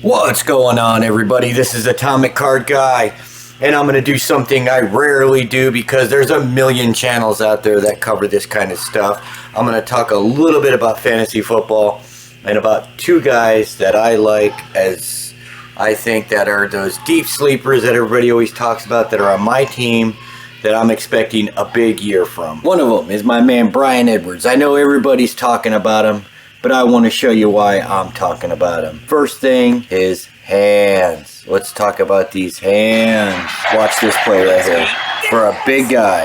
What's going on, everybody? This is Atomic Card Guy, and I'm going to do something I rarely do because there's a million channels out there that cover this kind of stuff. I'm going to talk a little bit about fantasy football and about two guys that I like, as I think that are those deep sleepers that everybody always talks about, that are on my team that I'm expecting a big year from. One of them is my man Bryan Edwards. I know everybody's talking about him, but I want to show you why I'm talking about him. First thing is hands. Let's talk about these hands. Watch this play right here. For a big guy.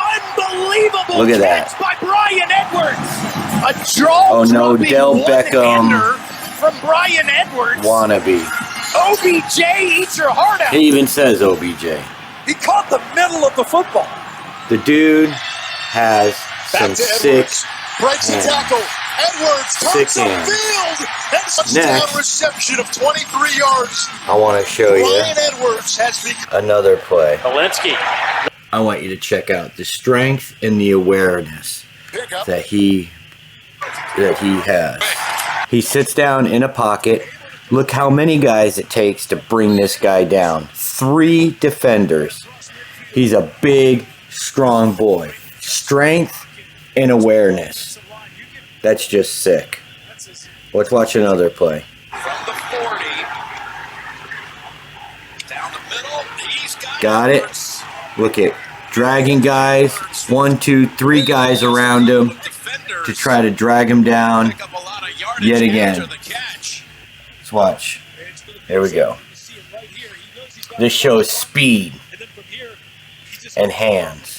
Unbelievable. Look at that. By Bryan Edwards. A draw. Oh no, Del Beckham. From Bryan Edwards. Wannabe. OBJ, eat your heart out. He even says OBJ. He caught the middle of the football. The dude has some sick breaks the tackle. Edwards turns the field and touchdown reception of 23 yards. I want to show you Bryan Edwards has become another play. Valensky. I want you to check out the strength and the awareness that he has. He sits down in a pocket. Look how many guys it takes to bring this guy down. 3 defenders. He's a big, strong boy. Strength and awareness. That's just sick. Let's watch another play. From the 40. Down the middle. He's got it. Look at dragging guys. 1, 2, 3 guys around him to try to drag him down yet again. Let's watch. There we go. This shows speed and hands.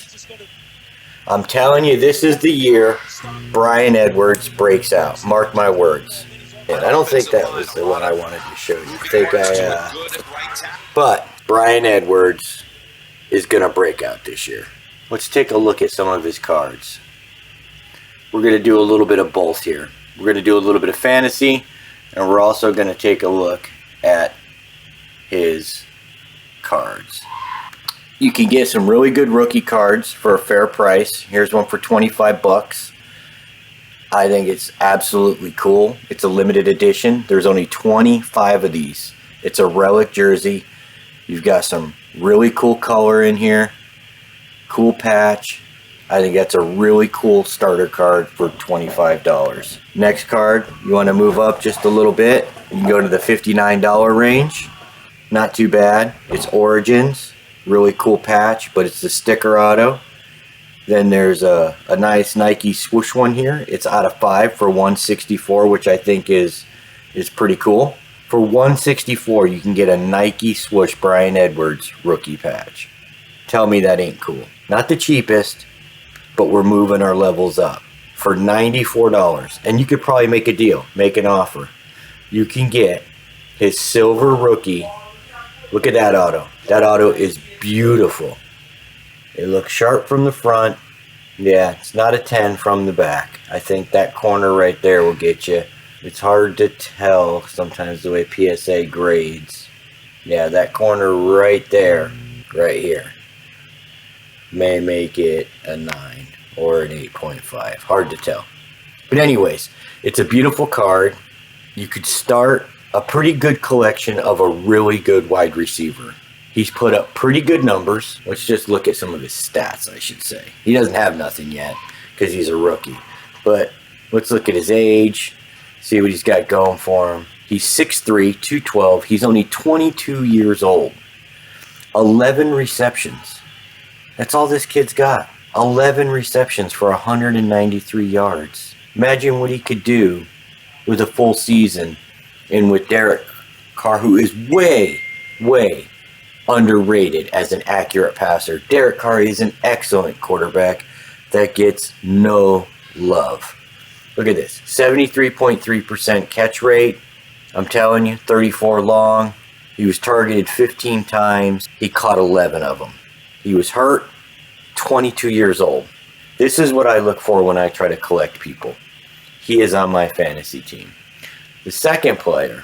I'm telling you, this is the year Bryan Edwards breaks out. Mark my words. And I don't think that was the one I wanted to show you. But Bryan Edwards is going to break out this year. Let's take a look at some of his cards. We're going to do a little bit of both here. We're going to do a little bit of fantasy, and we're also going to take a look at his cards. You can get some really good rookie cards for a fair price. Here's one for 25 bucks. I think it's absolutely cool. It's a limited edition. There's only 25 of these. It's a relic jersey. You've got some really cool color in here. Cool patch. I think that's a really cool starter card for $25. Next card, you want to move up just a little bit. You can go to the $59 range. Not too bad. It's Origins. Really cool patch, but it's the sticker auto. Then there's a nice Nike swoosh one here. It's out of 5 for $164, which I think is pretty cool. For $164, you can get a Nike swoosh Bryan Edwards rookie patch. Tell me that ain't cool. Not the cheapest, but we're moving our levels up. For $94, and you could probably make a deal, make an offer. You can get his silver rookie. Look at that auto. That auto is beautiful. It looks sharp from the front. Yeah, it's not a 10 from the back. I think that corner right there will get you. It's hard to tell sometimes the way PSA grades. Yeah, that corner right there, right here, may make it a 9 or an 8.5. Hard to tell. But anyways, it's a beautiful card. You could start a pretty good collection of a really good wide receiver. He's put up pretty good numbers. Let's just look at some of his stats, I should say. He doesn't have nothing yet because he's a rookie. But let's look at his age, see what he's got going for him. He's 6'3", 212. He's only 22 years old. 11 receptions. That's all this kid's got. 11 receptions for 193 yards. Imagine what he could do with a full season and with Derek Carr, who is way, way underrated as an accurate passer. Derek Carr is an excellent quarterback that gets no love. Look at this. 73.3% catch rate. I'm telling you, 34 long. He was targeted 15 times. He caught 11 of them. He was hurt. 22 years old. This is what I look for when I try to collect people. He is on my fantasy team. The second player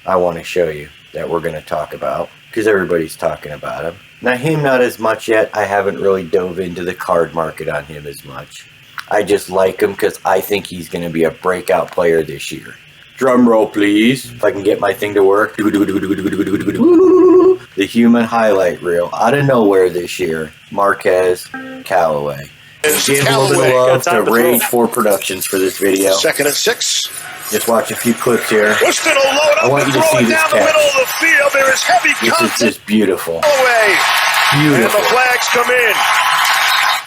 I want to show you that we're going to talk about, because everybody's talking about him. Now, him not as much yet. I haven't really dove into the card market on him as much. I just like him because I think he's going to be a breakout player this year. Drum roll, please. If I can get my thing to work. The human highlight reel. Out of nowhere this year. Marquez Callaway. Give a little bit of love to Rage 4 Productions for this video. 2nd and 6. Just watch a few clips here. I want you to see this catch. There is heavy This is just beautiful. away. And Beautiful. the flags come in.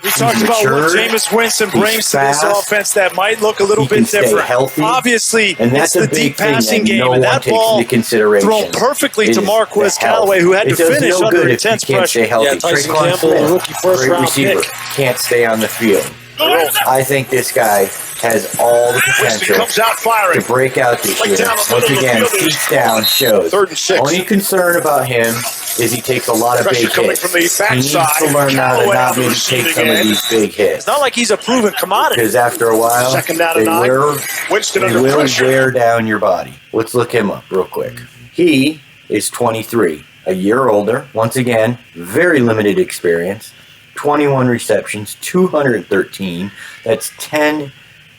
We talked about what Jameis Winston brings to this offense that might look a little bit different. Healthy, Obviously, and that's it's a the big deep passing thing that game, no and one that takes ball into consideration. thrown perfectly It to is Marquez the health. Callaway, who had It to does finish no under good if intense you can't pressure. stay healthy. Yeah, Tyson Traquan Campbell, Smith, rookie great first-round receiver, pick. can't stay on the field. I think this guy has all the potential comes out firing. to break out this year. Once again, seats down shows. 3rd and 6. Only concern about him is he takes a lot of Pressure big coming hits. from the He needs backside. to learn how to Callaway not on the maybe take receiving some of end. these big hits. It's not like he's a proven commodity. Because after a while, 2nd down they and 9. will Winston under pressure. wear down your body. Let's look him up real quick. He is 23, a year older. Once again, very limited experience. 21 receptions, 213. That's 10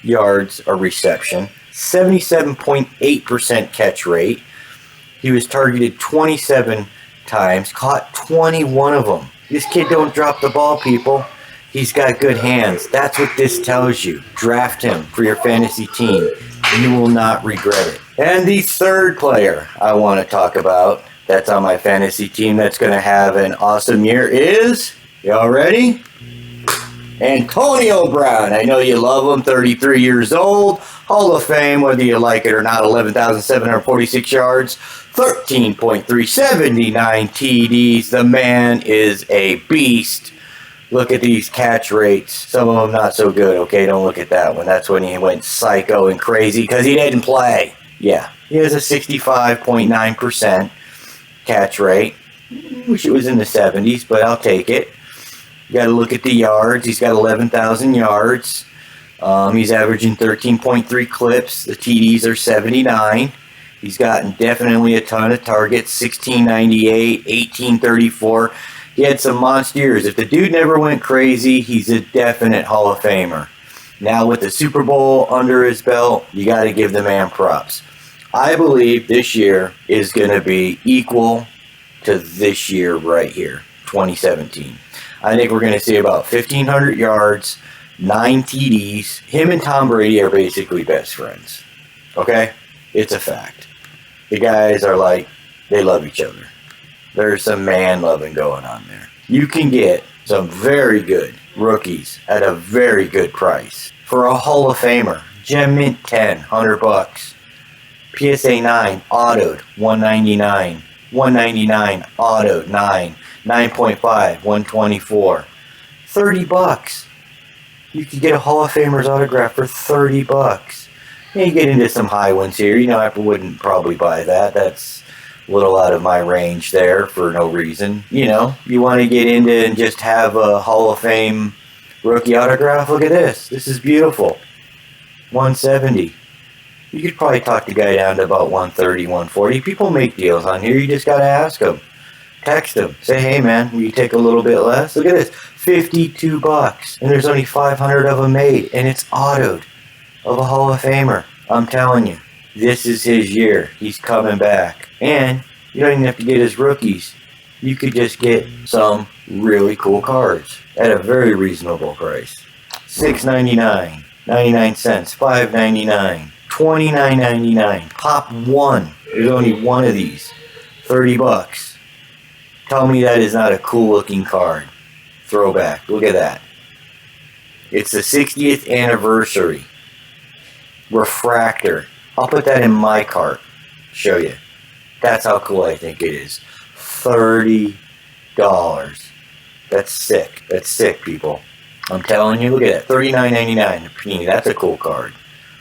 yards a reception. 77.8% catch rate. He was targeted 27 times, caught 21 of them. This kid don't drop the ball, people. He's got good hands. That's what this tells you. Draft him for your fantasy team. You will not regret it. And the third player I want to talk about that's on my fantasy team that's going to have an awesome year is, y'all ready? Antonio Brown. I know you love him. 33 years old. Hall of Fame, whether you like it or not. 11,746 yards. 13.379 TDs. The man is a beast. Look at these catch rates. Some of them not so good, okay? Don't look at that one. That's when he went psycho and crazy because he didn't play. Yeah, he has a 65.9% catch rate. Wish it was in the 70s, but I'll take it. You got to look at the yards. He's got 11,000 yards. He's averaging 13.3 clips. The TDs are 79. He's gotten definitely a ton of targets. 1698, 1834. He had some monster years. If the dude never went crazy, he's a definite Hall of Famer. Now with the Super Bowl under his belt, you got to give the man props. I believe this year is going to be equal to this year right here, 2017. I think we're going to see about 1,500 yards, 9 TDs. Him and Tom Brady are basically best friends. Okay? It's a fact. The guys are like, they love each other. There's some man-loving going on there. You can get some very good rookies at a very good price. For a Hall of Famer, Gem Mint 10, $100. PSA 9, autoed, $199. 199 autoed, 9. 9.5, 124. $30. You could get a Hall of Famer's autograph for $30. And you get into some high ones here. You know, I wouldn't probably buy that. That's a little out of my range there for no reason. You know, you want to get into and just have a Hall of Fame rookie autograph. Look at this. This is beautiful. 170. You could probably talk the guy down to about 130, 140. People make deals on here. You just got to ask them. Text them. Say, hey, man, will you take a little bit less? Look at this. $52. And there's only 500 of them made. And it's autoed of a Hall of Famer. I'm telling you, this is his year. He's coming back. And you don't even have to get his rookies. You could just get some really cool cards at a very reasonable price. $6.99, 99 cents, $5.99, $29.99. Pop one. There's only one of these. $30. Tell me that is not a cool looking card. Throwback. Look at that. It's the 60th anniversary. Refractor. I'll put that in my cart. Show you. That's how cool I think it is. $30. That's sick. That's sick, people. I'm telling you, look at that. $39.99 a Panini. That's a cool card.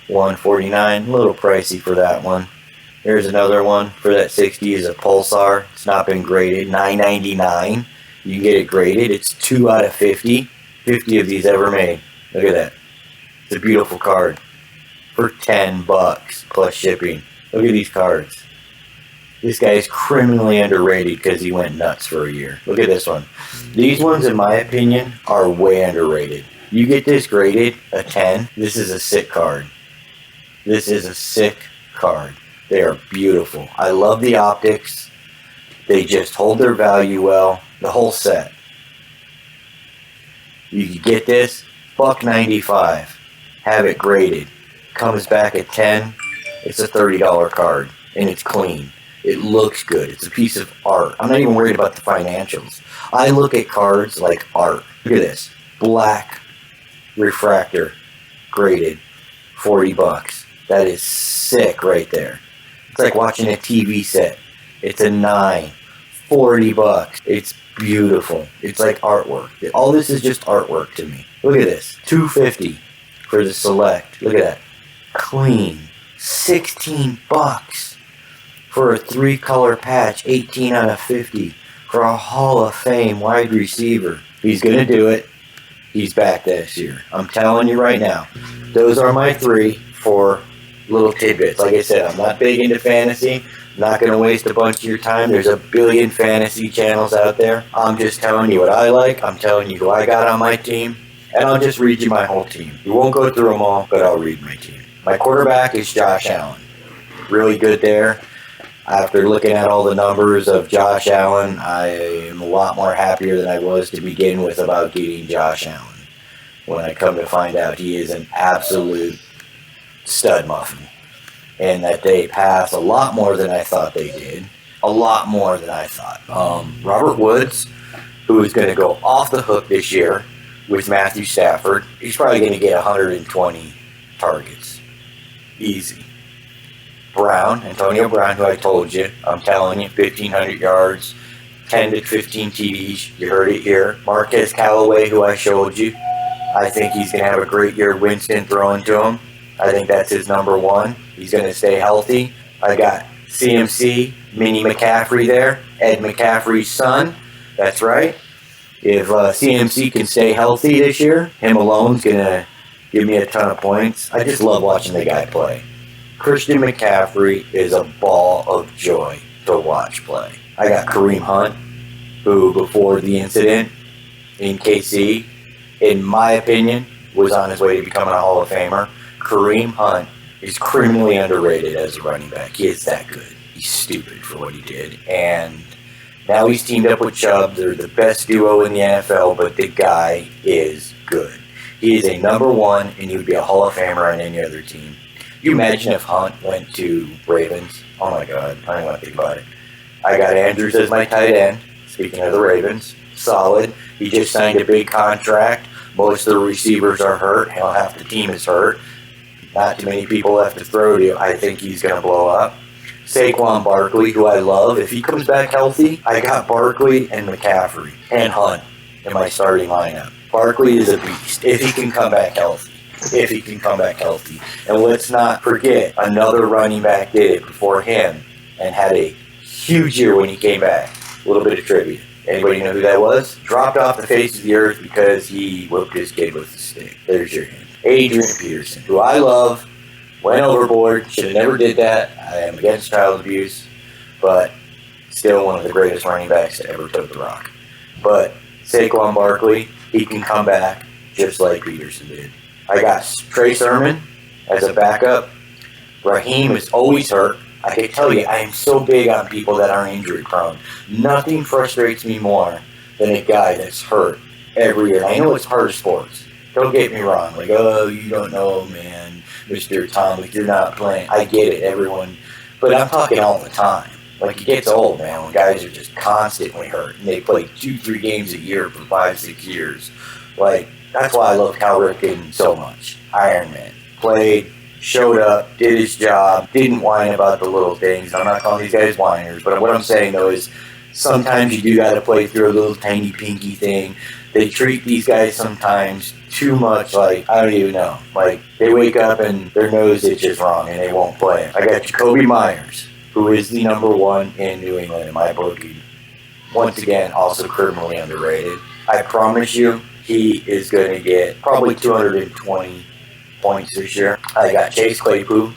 $149. A little pricey for that one. Here's another one for that 60 is a Pulsar. It's not been graded. $9.99. You can get it graded. It's 2 out of 50. 50 of these ever made. Look at that. It's a beautiful card. For $10 plus shipping. Look at these cards. This guy is criminally underrated because he went nuts for a year. Look at this one. These ones, in my opinion, are way underrated. You get this graded a 10. This is a sick card. This is a sick card. They are beautiful. I love the optics. They just hold their value well. The whole set. You can get this, $1.95. Have it graded. Comes back at 10. It's a $30 card, and it's clean. It looks good. It's a piece of art. I'm not even worried about the financials. I look at cards like art. Look at this. Black refractor, graded, $40. That is sick right there. It's like watching a TV set. It's a 9, $40. It's beautiful. It's like artwork. All this is just artwork to me. Look at this. $2.50 for the select. Look at that. Clean. $16 for a 3-color patch. 18 out of 50 for a Hall of Fame wide receiver. He's going to do it. He's back this year. I'm telling you right now. Those are my 3 for little tidbits. Like I said, I'm not big into fantasy. Not going to waste a bunch of your time. There's a billion fantasy channels out there. I'm just telling you what I like. I'm telling you who I got on my team. And I'll just read you my whole team. We won't go through them all, but I'll read my team. My quarterback is Josh Allen. Really good there. After looking at all the numbers of Josh Allen, I am a lot more happier than I was to begin with about getting Josh Allen. When I come to find out he is an absolute stud muffin. And that they pass a lot more than I thought they did. A lot more than I thought. Robert Woods, who is going to go off the hook this year with Matthew Stafford. He's probably going to get 120 targets. Easy. Brown, Antonio Brown, who I told you. I'm telling you, 1,500 yards, 10 to 15 TDs. You heard it here. Marquez Callaway, who I showed you. I think he's going to have a great year. Winston throwing to him. I think that's his number 1. He's going to stay healthy. I got CMC, Mini McCaffrey there. Ed McCaffrey's son. That's right. If CMC can stay healthy this year, him alone's going to give me a ton of points. I just love watching the guy play. Christian McCaffrey is a ball of joy to watch play. I got Kareem Hunt, who before the incident in KC, in my opinion, was on his way to becoming a Hall of Famer. Kareem Hunt is criminally underrated as a running back. He is that good. He's stupid for what he did. And now he's teamed up with Chubb. They're the best duo in the NFL, but the guy is good. He is a number 1, and he would be a Hall of Famer on any other team. You imagine if Hunt went to Ravens? Oh my God, I don't want to think about it. I got Andrews as my tight end. Speaking of the Ravens, solid. He just signed a big contract. Most of the receivers are hurt. Hell, half the team is hurt. Not too many people left to throw to. I think he's going to blow up. Saquon Barkley, who I love. If he comes back healthy, I got Barkley and McCaffrey and Hunt in my starting lineup. Barkley is a beast if he can come back healthy. If he can come back healthy. And let's not forget, another running back did it before him and had a huge year when he came back. A little bit of trivia. Anybody know who that was? Dropped off the face of the earth because he whooped his kid with a stick. There's your hint. Adrian Peterson, who I love, went overboard. Should have never did that. I am against child abuse, but still one of the greatest running backs to ever tote the rock. But Saquon Barkley, he can come back just like Peterson did. I got Trey Sermon as a backup. Raheem is always hurt. I can tell you, I am so big on people that are injury prone. Nothing frustrates me more than a guy that's hurt every year. I know it's part of sports. Don't get me wrong. Like, oh, you don't know, man, Mr. Thomas, you're not playing. I get it, everyone. But I'm talking all the time. Like, it gets old, man, when guys are just constantly hurt. And they play 2-3 games a year for 5-6 years. Like, that's why I love Cal Ripken so much. Iron Man. Played, showed up, did his job, didn't whine about the little things. I'm not calling these guys whiners, but what I'm saying, though, is sometimes you do got to play through a little tiny pinky thing. They treat these guys sometimes too much like, I don't even know. Like, they wake up and their nose itches wrong and they won't play. I got Jacoby Myers, who is the number 1 in New England in my bookie. Once again, also criminally underrated. I promise you, he is going to get probably 220 points this year. I got Chase Claypool.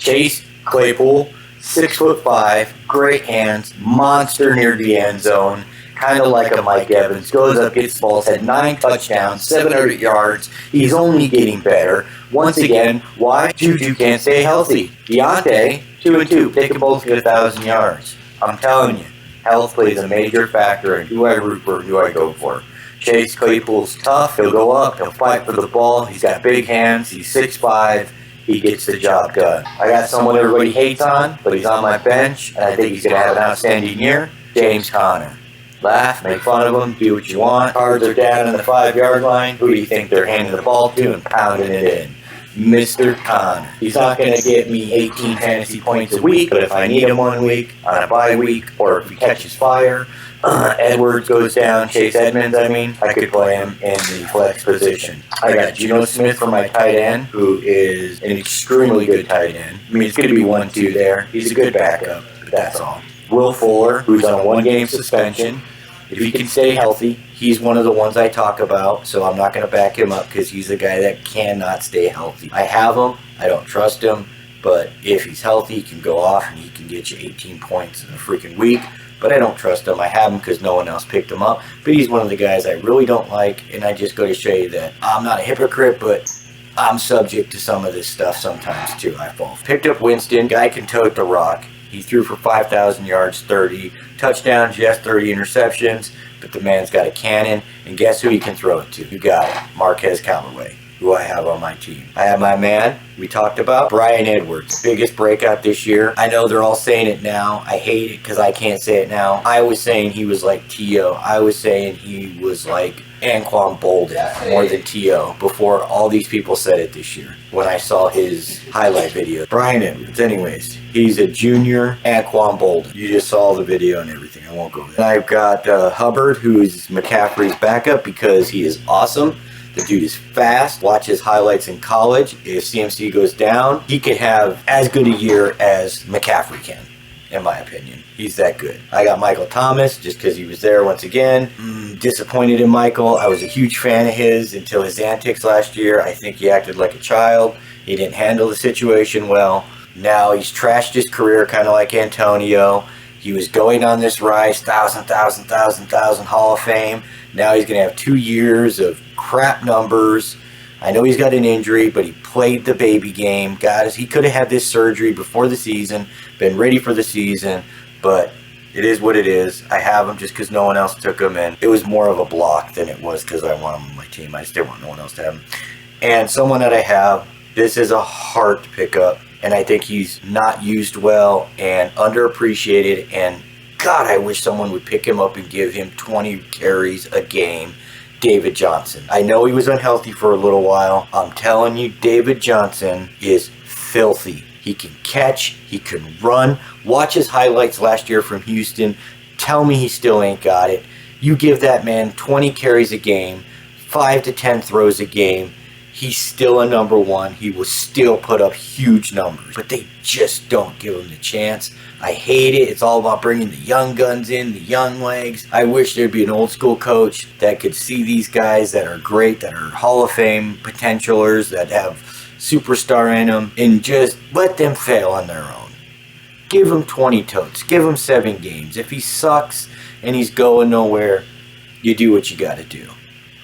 6'5", great hands, monster near the end zone, kind of like a Mike Evans. Goes up, gets the balls, had 9 touchdowns, 700 yards. He's only getting better. Once again, why? Juju can't stay healthy. Deontay 2 and 2. They can both get 1,000 yards. I'm telling you, health plays a major factor in who I root for and who I go for. Chase Claypool's tough. He'll go up. He'll fight for the ball. He's got big hands. He's 6'5". He gets the job done. I got someone everybody hates on, but he's on my bench, and I think he's going to have an outstanding year. James Conner. Laugh, make fun of him, do what you want. Cards are down on the 5-yard line. Who do you think they're handing the ball to and pounding it in? Mr. Conner. He's not going to get me 18 fantasy points a week, but if I need him 1 week, on a bye week, or if he catches fire, Edwards goes down, Chase Edmonds, I could play him in the flex position. I got Geno Smith for my tight end, who is an extremely good tight end. It's going to be 1-2 there. He's a good backup, but that's all. Will Fuller, who's on a 1-game suspension. If he can stay healthy, he's one of the ones I talk about, so I'm not going to back him up because he's a guy that cannot stay healthy. I have him. I don't trust him, but if he's healthy, he can go off and he can get you 18 points in a freaking week. But I don't trust him. I have him because no one else picked him up. But he's one of the guys I really don't like, and I just go to show you that I'm not a hypocrite, but I'm subject to some of this stuff sometimes too. I fall. Picked up Winston. Guy can tote the rock. He threw for 5,000 yards, 30 touchdowns, yes, 30 interceptions, but the man's got a cannon, and guess who he can throw it to? You got it, Marquez Callaway, who I have on my team. I have my man, we talked about, Bryan Edwards, biggest breakout this year. I know they're all saying it now. I hate it because I can't say it now. I was saying he was like T.O. I was saying he was like Anquan Bolden more than T.O. before all these people said it this year when I saw his highlight video. Bryan Edwards, anyways, he's a junior Anquan Bolden. You just saw the video and everything. I won't go there. I've got Hubbard, who's McCaffrey's backup because he is awesome. The dude is fast. Watch his highlights in college. If CMC goes down, he could have as good a year as McCaffrey can, in my opinion. He's that good. I got Michael Thomas just because he was there once again. Disappointed in Michael. I was a huge fan of his until his antics last year. I think he acted like a child. He didn't handle the situation well. Now he's trashed his career kind of like Antonio. He was going on this rise, 1,000 Hall of Fame. Now he's going to have 2 years of crap numbers. I know he's got an injury, but he played the baby game. He could have had this surgery before the season, been ready for the season, but it is what it is. I have him just because no one else took him, and it was more of a block than it was because I want him on my team. I just didn't want no one else to have him. And someone that I have, this is a hard pickup, and I think he's not used well and underappreciated, and God, I wish someone would pick him up and give him 20 carries a game. David Johnson. I know he was unhealthy for a little while. I'm telling you, David Johnson is filthy. He can catch, he can run. Watch his highlights last year from Houston. Tell me he still ain't got it. You give that man 20 carries a game, 5 to 10 throws a game, he's still a number one. He will still put up huge numbers, but they just don't give him the chance. I hate it. It's all about bringing the young guns in, the young legs. I wish there'd be an old school coach that could see these guys that are great, that are Hall of Fame potentialers, that have superstar in them, and just let them fail on their own. Give him 20 totes. Give him 7 games. If he sucks and he's going nowhere, you do what you got to do.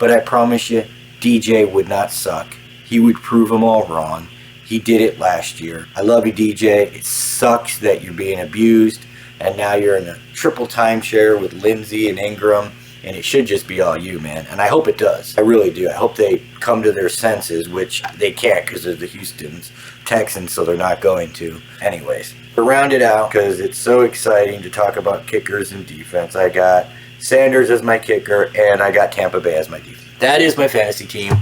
But I promise you, DJ would not suck. He would prove them all wrong. He did it last year. I love you, DJ. It sucks that you're being abused, and now you're in a triple timeshare with Lindsey and Ingram, and it should just be all you, man. And I hope it does. I really do. I hope they come to their senses, which they can't because of the Houston Texans, so they're not going to. Anyways, to round it out, because it's so exciting to talk about kickers and defense, I got Sanders as my kicker, and I got Tampa Bay as my defense. That is my fantasy team.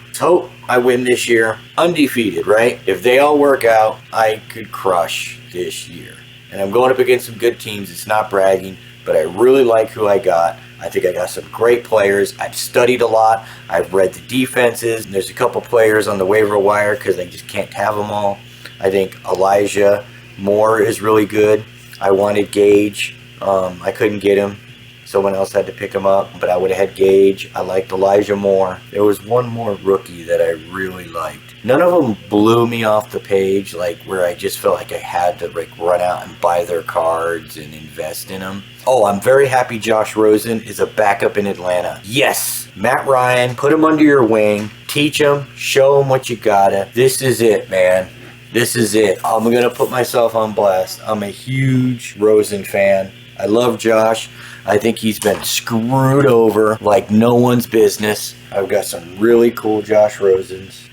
Let's hope I win this year. Undefeated, right? If they all work out, I could crush this year. And I'm going up against some good teams. It's not bragging, but I really like who I got. I think I got some great players. I've studied a lot. I've read the defenses. And there's a couple players on the waiver wire because I just can't have them all. I think Elijah Moore is really good. I wanted Gage. I couldn't get him. Someone else had to pick him up, but I would have had Gage. I liked Elijah Moore. There was one more rookie that I really liked. None of them blew me off the page, like where I just felt like I had to like run out and buy their cards and invest in them. Oh, I'm very happy Josh Rosen is a backup in Atlanta. Yes, Matt Ryan, put him under your wing, teach him, show him what you gotta. This is it, man. This is it. I'm going to put myself on blast. I'm a huge Rosen fan. I love Josh. I think he's been screwed over like no one's business. I've got some really cool Josh Rosens.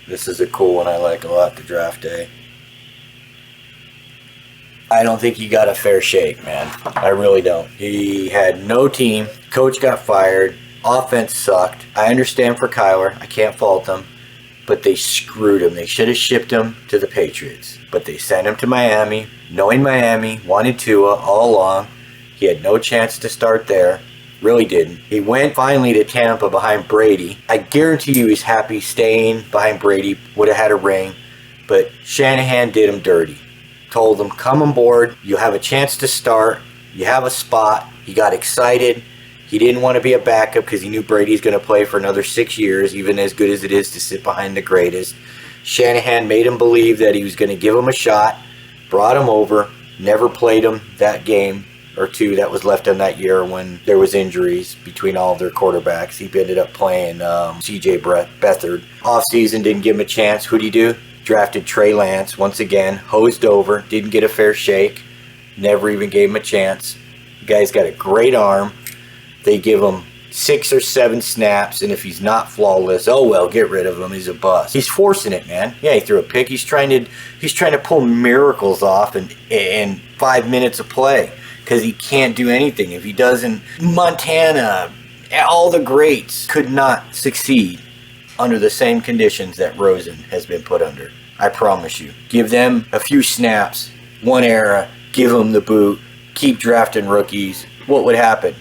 This is a cool one I like a lot, the draft day. I don't think he got a fair shake, man. I really don't. He had no team. Coach got fired. Offense sucked. I understand for Kyler. I can't fault them. But they screwed him. They should have shipped him to the Patriots. But they sent him to Miami, knowing Miami wanted Tua all along. He had no chance to start there. Really didn't. He went finally to Tampa behind Brady. I guarantee you he's happy staying behind Brady. Would have had a ring. But Shanahan did him dirty. Told him, come on board. You have a chance to start. You have a spot. He got excited. He didn't want to be a backup because he knew Brady's going to play for another 6 years, even as good as it is to sit behind the greatest. Shanahan made him believe that he was going to give him a shot, brought him over, never played him that game or two that was left in that year when there was injuries between all of their quarterbacks. He ended up playing C.J. Beathard. Offseason, didn't give him a chance. Who'd he do? Drafted Trey Lance, once again, hosed over, didn't get a fair shake, never even gave him a chance. The guy's got a great arm. They give him 6 or 7 snaps, and if he's not flawless, oh well, get rid of him. He's a bust. He's forcing it, man. Yeah, he threw a pick. He's trying to pull miracles off in 5 minutes of play because he can't do anything. If he doesn't, Montana, all the greats could not succeed under the same conditions that Rosen has been put under. I promise you. Give them a few snaps, one era, give them the boot, keep drafting rookies. What would happen?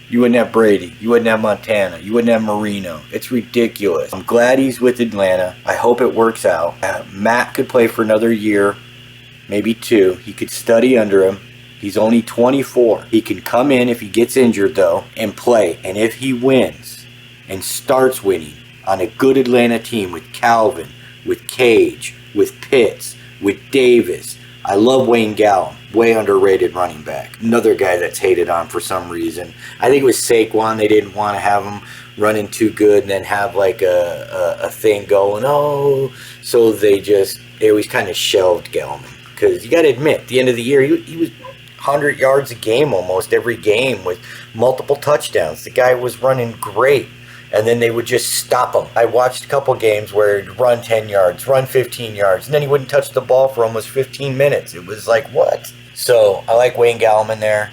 You wouldn't have Brady. You wouldn't have Montana. You wouldn't have Marino. It's ridiculous. I'm glad he's with Atlanta. I hope it works out. Matt could play for another year, maybe 2. He could study under him. He's only 24. He can come in if he gets injured, though, and play. And if he wins and starts winning on a good Atlanta team with Calvin, with Cage, with Pitts, with Davis. I love Wayne Gallum. Way underrated running back. Another guy that's hated on for some reason. I think it was Saquon. They didn't want to have him running too good and then have like a thing going, oh. So they always kind of shelved Gallman. Because you got to admit, at the end of the year, he was 100 yards a game almost every game with multiple touchdowns. The guy was running great. And then they would just stop him. I watched a couple games where he'd run 10 yards, run 15 yards, and then he wouldn't touch the ball for almost 15 minutes. It was like, what? So I like Wayne Gallman there.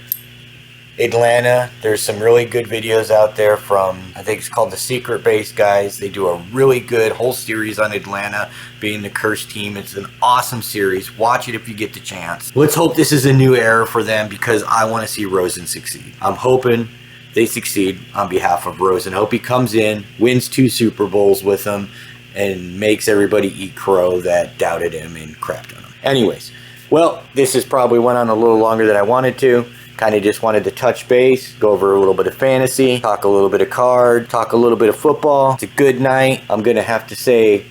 Atlanta, there's some really good videos out there from, I think it's called The Secret Base guys. They do a really good whole series on Atlanta being the cursed team. It's an awesome series. Watch it if you get the chance. Let's hope this is a new era for them because I want to see Rosen succeed. I'm hoping they succeed on behalf of Rosen. Hope he comes in, wins 2 Super Bowls with them, and makes everybody eat crow that doubted him and crapped on him. Anyways, well, this has probably went on a little longer than I wanted to. Kind of just wanted to touch base, go over a little bit of fantasy, talk a little bit of card, talk a little bit of football. It's a good night. I'm going to have to say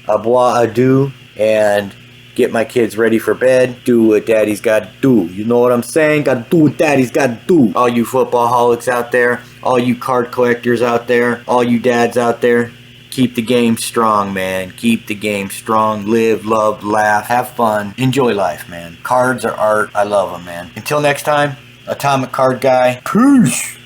au revoir, adieu, and get my kids ready for bed. Do what daddy's got to do. You know what I'm saying? Got to do what daddy's got to do. All you football holics out there, all you card collectors out there, all you dads out there, keep the game strong, man. Keep the game strong. Live, love, laugh, have fun. Enjoy life, man. Cards are art. I love them, man. Until next time, Atomic Card Guy. Peace.